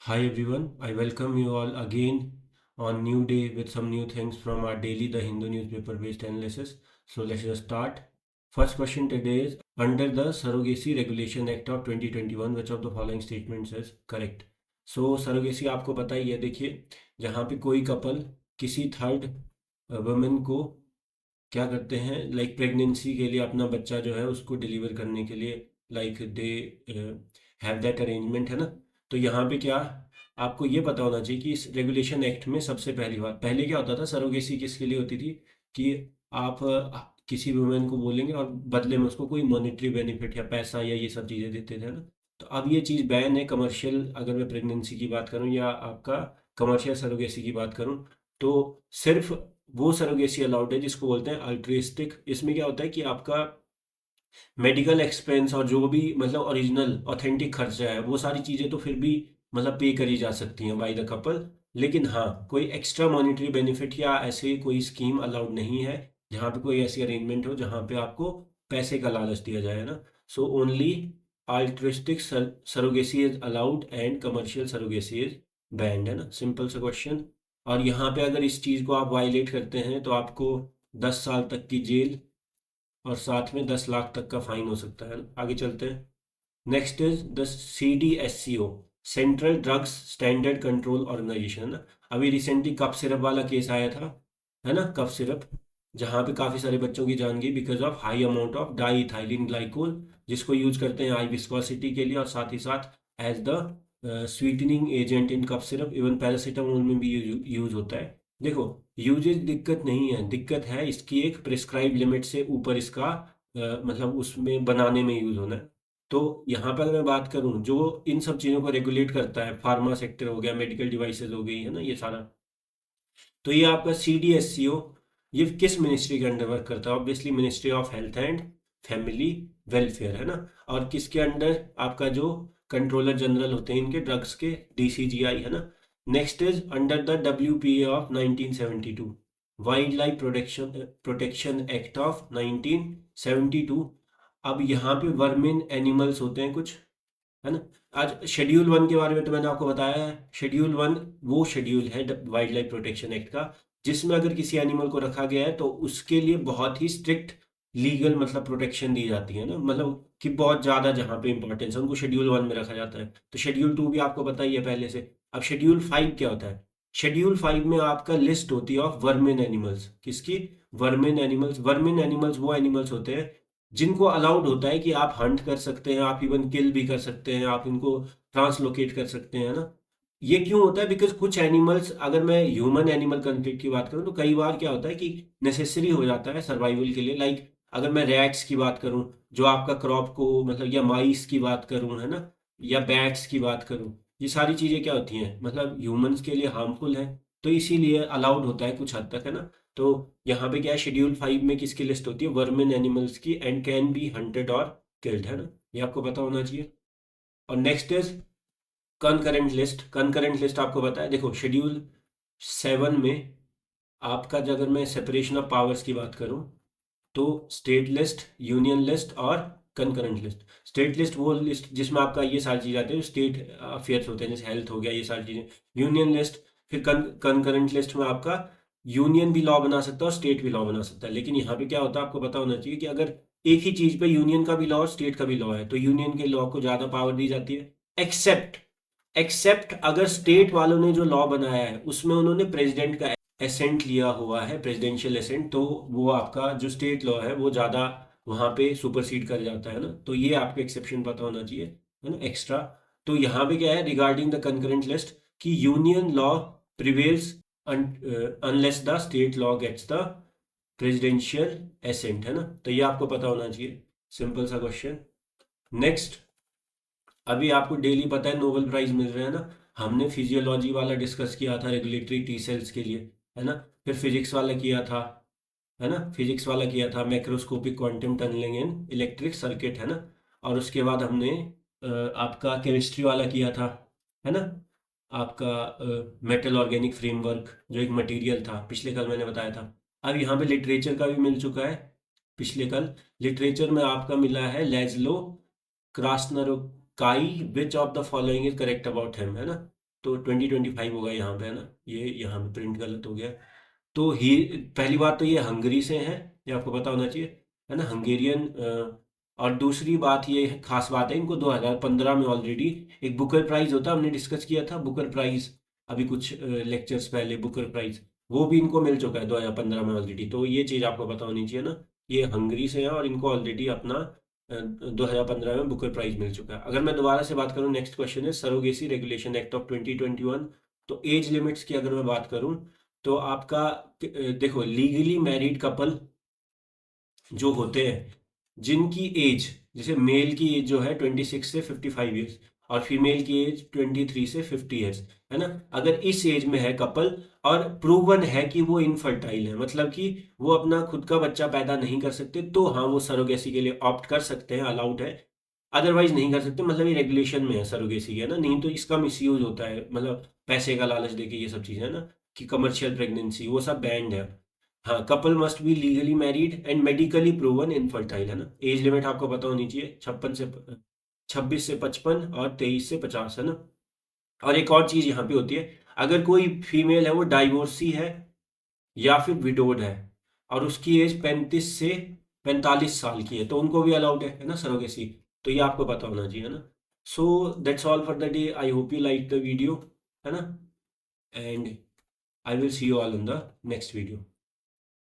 Hi everyone, I welcome you all again on new day with some new things from our daily The Hindu newspaper based analysis. So let's just start. First question today is under the Surrogacy Regulation Act of 2021 which of the following statements is correct? So surrogacy आपको पता ही है, देखिए जहाँ पे कोई couple किसी third women को क्या करते हैं लाइक प्रेगनेंसी के लिए अपना बच्चा जो है उसको डिलीवर करने के लिए like they have that arrangement है ना। तो यहाँ पे क्या आपको ये पता होना चाहिए कि इस रेगुलेशन एक्ट में सबसे पहली बात, पहले क्या होता था सरोगेसी किसके लिए होती थी कि आप किसी वुमेन को बोलेंगे और बदले में उसको कोई मॉनेटरी बेनिफिट या पैसा या ये सब चीज़ें देते थे ना। तो अब ये चीज़ बैन है कमर्शियल, अगर मैं प्रेगनेंसी की बात करूँ या आपका कमर्शियल सरोगेसी की बात करूँ तो सिर्फ वो सरोगेसी अलाउड है जिसको बोलते हैं अल्ट्रिस्टिक। इसमें क्या होता है कि आपका मेडिकल एक्सपेंस और जो भी मतलब ओरिजिनल ऑथेंटिक खर्चा है वो सारी चीज़ें तो फिर भी मतलब पे करी जा सकती हैं बाय द कपल। लेकिन हाँ, कोई एक्स्ट्रा मॉनेटरी बेनिफिट या ऐसे कोई स्कीम अलाउड नहीं है जहाँ पे कोई ऐसी अरेंजमेंट हो जहाँ पे आपको पैसे का लालच दिया जाए ना। So only altruistic surrogacy is allowed and commercial surrogacy is band, है ना, सिंपल सा क्वेश्चन। और यहाँ पे अगर इस चीज़ को आप वायलेट करते हैं तो आपको 10 साल तक की जेल और साथ में 10 लाख तक का फाइन हो सकता है। आगे चलते हैं। Next is the CDSCO, central drugs standard control organisation, है ना। अभी रिसेंटली कप सिरप वाला केस आया था, है ना, कप सिरप, जहाँ पे काफ़ी सारे बच्चों की जान गई because of high amount of diethylene glycol, जिसको यूज करते हैं हाई विस्कोसिटी के लिए और साथ ही साथ as the sweetening agent in cup syrup. Even paracetamol में भी यूज होता है। देखो, यूजेज दिक्कत नहीं है, दिक्कत है इसकी एक प्रिस्क्राइब लिमिट से ऊपर इसका मतलब उसमें बनाने में यूज होना है। तो यहाँ पर अगर मैं बात करूँ जो इन सब चीज़ों को रेगुलेट करता है, फार्मा सेक्टर हो गया, मेडिकल डिवाइसेस हो गई, है ना, ये सारा। तो ये आपका CDSCO ये किस मिनिस्ट्री के अंडर वर्क करता है? Obviously ministry of health and family welfare, है ना। और किसके अंडर आपका जो कंट्रोलर जनरल होते हैं इनके ड्रग्स के, DCGI, है ना। Next is under the WPA of 1972, wild life protection protection act of 1972। अब यहाँ पे वर्मिन एनिमल्स होते हैं कुछ, है ना। आज शेड्यूल 1 के बारे में तो मैंने आपको बताया है। शेड्यूल 1 वो शेड्यूल है वाइल्ड लाइफ प्रोटेक्शन एक्ट का जिसमें अगर किसी एनिमल को रखा गया है तो उसके लिए बहुत ही स्ट्रिक्ट लीगल मतलब प्रोटेक्शन दी जाती है ना, मतलब कि बहुत ज़्यादा जहाँ पे इंपॉर्टेंस है उनको शेड्यूल 1 में रखा जाता है। तो शेड्यूल 2 भी आपको पता ही है पहले से। अब शेड्यूल 5 क्या होता है? शेड्यूल 5 में आपका लिस्ट होती है ऑफ वर्मिन एनिमल्स। किसकी? Vermin animals. वर्मिन एनिमल्स वो एनिमल्स होते हैं जिनको अलाउड होता है कि आप हंट कर सकते हैं, आप इवन किल भी कर सकते हैं, आप इनको ट्रांसलोकेट कर सकते हैं ना। ये क्यों होता है? बिकॉज कुछ एनिमल्स, अगर मैं ह्यूमन एनिमल कॉन्फ्लिक्ट की बात करूं तो कई बार क्या होता है कि नेसेसरी हो जाता है सर्वाइवल के लिए। लाइक अगर मैं रैट्स की बात करूं जो आपका क्रॉप को मतलब, या माइस की बात करूं, है ना, या बैट्स की बात करूं, ये सारी चीज़ें क्या होती हैं मतलब ह्यूमंस के लिए हार्मफुल है। तो इसीलिए अलाउड होता है कुछ हद तक, है ना। तो यहाँ पे क्या है, शेड्यूल 5 में किसकी लिस्ट होती है? वर्मिन एनिमल्स की, एंड कैन बी हंटेड और किल्ड, है ना। ये आपको पता होना चाहिए। और next is concurrent list. Concurrent list आपको पता है, देखो शेड्यूल 7 में आपका जो, अगर मैं सेपरेशन ऑफ पावर्स की बात करूं तो स्टेट लिस्ट, यूनियन लिस्ट और कंकरेंट लिस्ट। स्टेट लिस्ट वो लिस्ट जिसमें आपका ये सारी चीज़ें आती है, स्टेट अफेयर्स होते हैं जैसे हेल्थ हो गया, ये सारी चीज़ें। यूनियन लिस्ट, फिर कंकरेंट लिस्ट में आपका यूनियन भी लॉ बना सकता है और स्टेट भी लॉ बना सकता है। लेकिन यहाँ पे क्या होता है आपको पता होना चाहिए कि अगर एक ही चीज़ पे यूनियन का भी लॉ और स्टेट का भी लॉ है तो यूनियन के लॉ को ज़्यादा पावर दी जाती है। एक्सेप्ट एक्सेप्ट अगर स्टेट वालों ने जो लॉ बनाया है उसमें उन्होंने प्रेसिडेंट का एसेंट लिया हुआ है, प्रेसिडेंशियल एसेंट, तो वो आपका जो स्टेट लॉ है वो ज़्यादा वहाँ पे सुपरसीड कर जाता है ना। तो ये आपको एक्सेप्शन पता होना चाहिए, है ना, एक्स्ट्रा। तो यहाँ पे क्या है रिगार्डिंग द कंकरेंट लिस्ट कि union law prevails unless the state law gets the presidential assent, है ना। तो ये आपको पता होना चाहिए, सिंपल सा क्वेश्चन। नेक्स्ट, अभी आपको डेली पता है नोबेल प्राइज मिल रहे हैं ना। हमने फिजियोलॉजी वाला डिस्कस किया था रेगुलेटरी टी सेल्स के लिए, है ना। फिर फिजिक्स वाला किया था, है ना, फिजिक्स वाला किया था macroscopic quantum tunnelling in electric circuit, है ना। और उसके बाद हमने आपका केमिस्ट्री वाला किया था, है ना, आपका मेटल ऑर्गेनिक फ्रेमवर्क जो एक मटेरियल था, पिछले कल मैंने बताया था। अब यहाँ पे लिटरेचर का भी मिल चुका है। पिछले कल लिटरेचर में आपका मिला है Laszlo Krasznahorkai, which of the following is correct about him, है ना। तो 2025 होगा यहाँ पे, है ना, ये यहाँ पे प्रिंट गलत हो गया। तो ही पहली बात तो ये हंगरी से हैं, ये आपको पता होना चाहिए, है ना, हंगेरियन। और दूसरी बात ये खास बात है, इनको 2015 में ऑलरेडी एक बुकर प्राइज होता है, हमने डिस्कस किया था बुकर प्राइज अभी कुछ लेक्चर्स पहले, बुकर प्राइज वो भी इनको मिल चुका है 2015 में ऑलरेडी। तो ये चीज़ आपको पता होनी चाहिए ना, ये हंगरी से है और इनको ऑलरेडी अपना 2015 में बुकर प्राइज मिल चुका है। अगर मैं दोबारा से बात करूँ, नेक्स्ट क्वेश्चन है सरोगेसी रेगुलेशन एक्ट ऑफ 2021। तो एज लिमिट्स की अगर मैं बात करूँ तो आपका देखो, लीगली मैरिड कपल जो होते हैं, जिनकी एज, जैसे मेल की एज जो है 26 से 55 ईयर्स और फीमेल की एज 23 से 50 ईयर्स, है ना, अगर इस एज में है कपल और प्रूवन है कि वो इनफर्टाइल है, मतलब कि वो अपना खुद का बच्चा पैदा नहीं कर सकते, तो हाँ वो सरोगेसी के लिए ऑप्ट कर सकते हैं, अलाउड है। अदरवाइज नहीं कर सकते, मतलब ये रेगुलेशन में है सरोगेसी के, है ना, नहीं तो इसका मिसयूज होता है, मतलब पैसे का लालच देके ये सब चीज़ें, है ना, कि कमर्शियल प्रेगनेंसी वो सब बैंड है। हाँ, couple must be legally married and medically proven infertile, है ना। एज लिमिट आपको पता होनी चाहिए, 26 से 55 और 23 से 50, है ना। और एक और चीज़ यहाँ पे होती है, अगर कोई फीमेल है वो डाइवोर्सी है या फिर विडोड है और उसकी एज 35 से 45 साल की है, तो उनको भी अलाउड है ना सरोगेसी। तो ये आपको पता होना चाहिए, है ना। So that's all for the day, I hope you like the video, है ना, and I will see you all in the next video.